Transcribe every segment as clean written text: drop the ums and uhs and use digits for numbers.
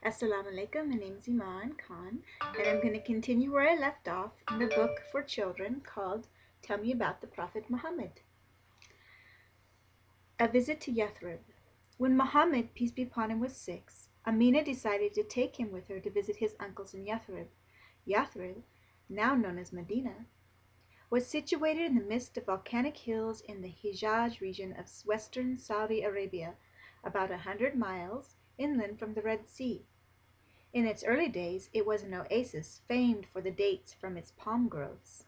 Assalamu alaikum, my name is Iman Khan, and I'm going to continue where I left off in the book for children called Tell Me About the Prophet Muhammad. A visit to Yathrib. When Muhammad, peace be upon him, was 6, Amina decided to take him with her to visit his uncles in Yathrib. Yathrib, now known as Medina, was situated in the midst of volcanic hills in the Hijaz region of western Saudi Arabia, about 100 miles inland from the Red Sea. In its early days it was an oasis famed for the dates from its palm groves.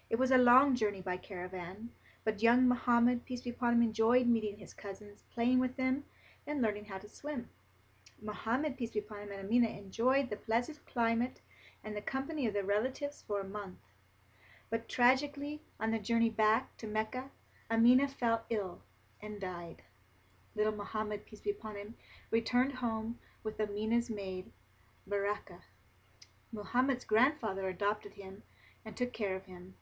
It was a long journey by caravan, but young Muhammad, peace be upon him, enjoyed meeting his cousins, playing with them, and learning how to swim. Muhammad, peace be upon him, and Amina enjoyed the pleasant climate and the company of their relatives for a month. But tragically, on the journey back to Mecca, Amina fell ill and died. Little Muhammad, peace be upon him, returned home with Amina's maid, Baraka. Muhammad's grandfather adopted him and took care of him.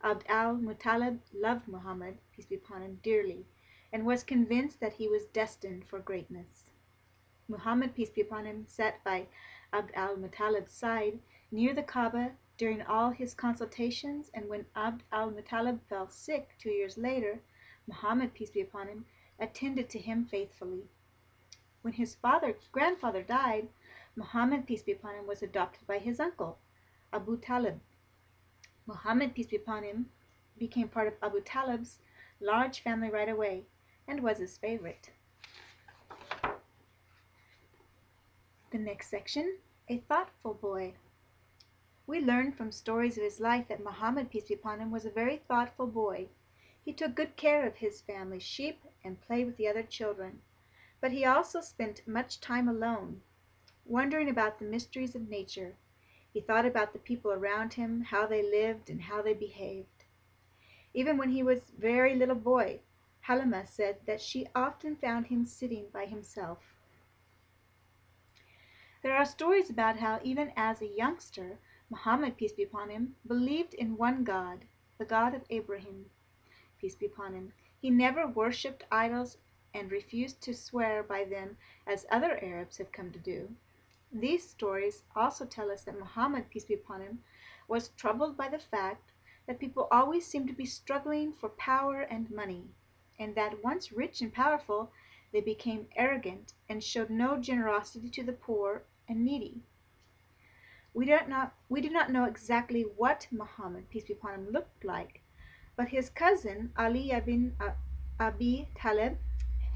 Abd al-Muttalib loved Muhammad, peace be upon him, dearly, and was convinced that he was destined for greatness. Muhammad, peace be upon him, sat by Abd al-Muttalib's side near the Kaaba during all his consultations, and when Abd al-Muttalib fell sick 2 years later, Muhammad, peace be upon him, attended to him faithfully. When his grandfather died, Muhammad, peace be upon him, was adopted by his uncle, Abu Talib. Muhammad, peace be upon him, became part of Abu Talib's large family right away and was his favorite. The next section, a thoughtful boy. We learn from stories of his life that Muhammad, peace be upon him, was a very thoughtful boy. He took good care of his family's sheep and played with the other children. But he also spent much time alone, wondering about the mysteries of nature. He thought about the people around him, how they lived and how they behaved. Even when he was a very little boy, Halima said that she often found him sitting by himself. There are stories about how even as a youngster, Muhammad, peace be upon him, believed in one God, the God of Abraham, peace be upon him. He never worshipped idols and refused to swear by them as other Arabs have come to do. These stories also tell us that Muhammad, peace be upon him, was troubled by the fact that people always seemed to be struggling for power and money, and that once rich and powerful, they became arrogant and showed no generosity to the poor and needy. We do not know exactly what Muhammad, peace be upon him, looked like, but his cousin Ali ibn Abi Talib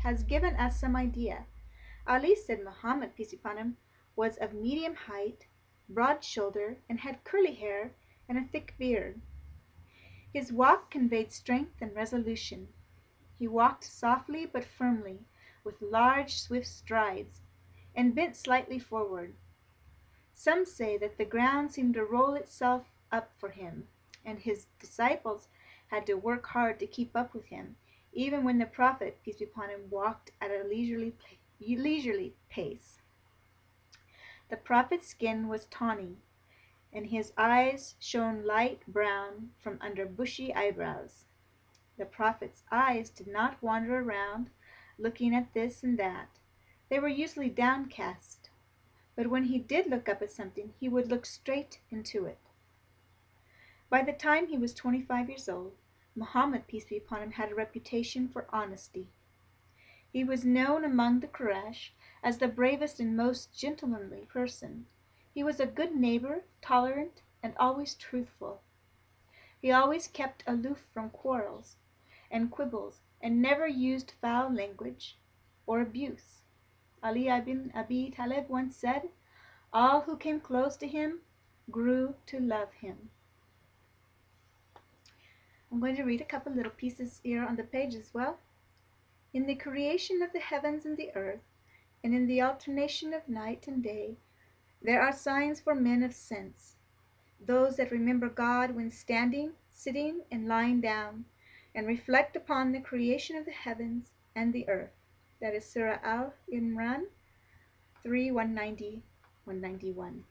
has given us some idea. Ali said Muhammad, peace be upon him, was of medium height, broad shoulder, and had curly hair and a thick beard. His walk conveyed strength and resolution. He walked softly but firmly, with large swift strides, and bent slightly forward. Some say that the ground seemed to roll itself up for him, and his disciples had to work hard to keep up with him, even when the Prophet, peace be upon him, walked at a leisurely pace. The Prophet's skin was tawny, and his eyes shone light brown from under bushy eyebrows. The Prophet's eyes did not wander around, looking at this and that. They were usually downcast, but when he did look up at something, he would look straight into it. By the time he was 25 years old, Muhammad, peace be upon him, had a reputation for honesty. He was known among the Quraysh as the bravest and most gentlemanly person. He was a good neighbor, tolerant, and always truthful. He always kept aloof from quarrels and quibbles, and never used foul language or abuse. Ali ibn Abi Talib once said, "All who came close to him grew to love him." I'm going to read a couple little pieces here on the page as well. In the creation of the heavens and the earth, and in the alternation of night and day, there are signs for men of sense, those that remember God when standing, sitting, and lying down, and reflect upon the creation of the heavens and the earth. That is Surah Al-Imran 3:190-191.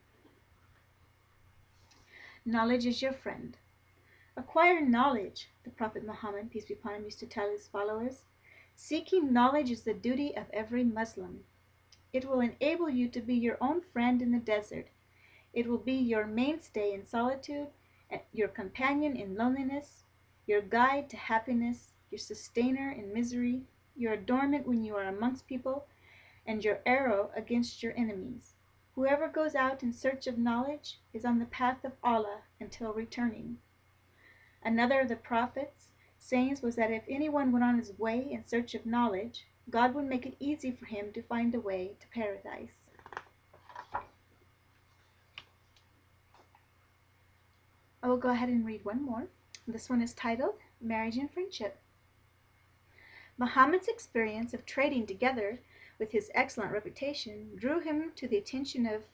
Knowledge is your friend. Acquire knowledge, the Prophet Muhammad, peace be upon him, used to tell his followers. Seeking knowledge is the duty of every Muslim. It will enable you to be your own friend in the desert. It will be your mainstay in solitude, your companion in loneliness, your guide to happiness, your sustainer in misery, your adornment when you are amongst people, and your arrow against your enemies. Whoever goes out in search of knowledge is on the path of Allah until returning. Another of the Prophet's sayings was that if anyone went on his way in search of knowledge, God would make it easy for him to find a way to paradise. I will go ahead and read one more. This one is titled Marriage and Friendship. Muhammad's experience of trading together with his excellent reputation drew him to the attention of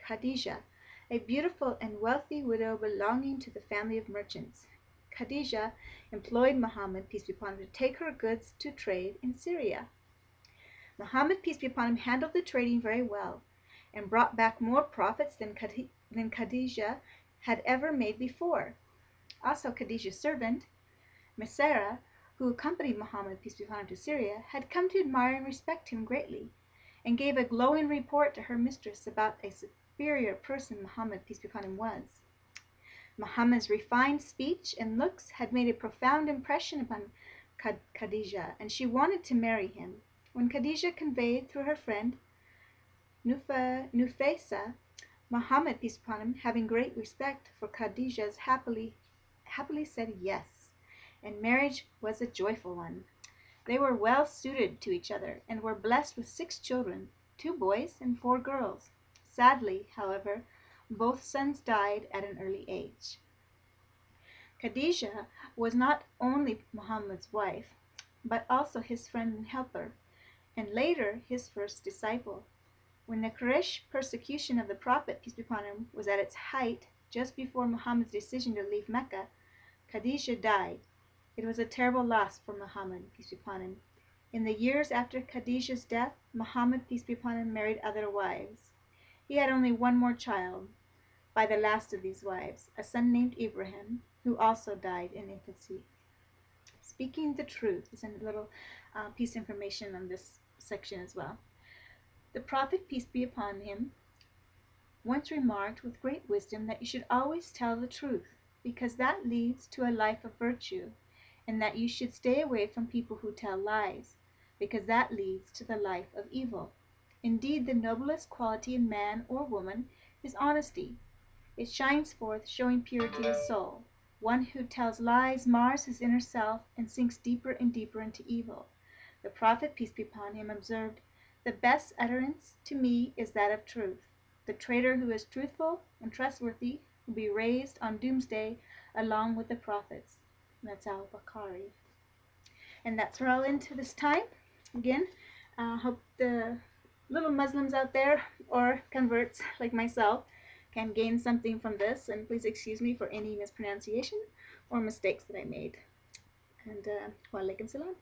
Khadijah, a beautiful and wealthy widow belonging to the family of merchants. Khadijah employed Muhammad, peace be upon him, to take her goods to trade in Syria. Muhammad, peace be upon him, handled the trading very well and brought back more profits than Khadijah had ever made before. Also, Khadijah's servant, Maysara, who accompanied Muhammad, peace be upon him, to Syria, had come to admire and respect him greatly, and gave a glowing report to her mistress about a superior person Muhammad, peace be upon him, was. Muhammad's refined speech and looks had made a profound impression upon Khadijah, and she wanted to marry him. When Khadijah conveyed through her friend Nufaysa, Muhammad, peace be upon him, having great respect for Khadijah's happily said yes, and marriage was a joyful one. They were well suited to each other, and were blessed with 6 children, 2 boys and 4 girls. Sadly, however, both sons died at an early age. Khadijah was not only Muhammad's wife, but also his friend and helper, and later his first disciple. When the Quraysh persecution of the Prophet, peace be upon him, was at its height, just before Muhammad's decision to leave Mecca, Khadijah died. It was a terrible loss for Muhammad, peace be upon him. In the years after Khadijah's death, Muhammad, peace be upon him, married other wives. He had only one more child by the last of these wives, a son named Ibrahim, who also died in infancy. Speaking the truth is a little piece of information on this section as well. The Prophet, peace be upon him, once remarked with great wisdom that you should always tell the truth, because that leads to a life of virtue, and that you should stay away from people who tell lies, because that leads to the life of evil. Indeed, the noblest quality in man or woman is honesty. It shines forth, showing purity of soul. One who tells lies mars his inner self and sinks deeper and deeper into evil. The Prophet, peace be upon him, observed, "The best utterance to me is that of truth. The traitor who is truthful and trustworthy will be raised on doomsday along with the prophets." And that's Al-Bukhari. And that's where I'll end this time. Again, hope the little Muslims out there, or converts like myself, can gain something from this, and please excuse me for any mispronunciation or mistakes that I made. And wa alaikum salam.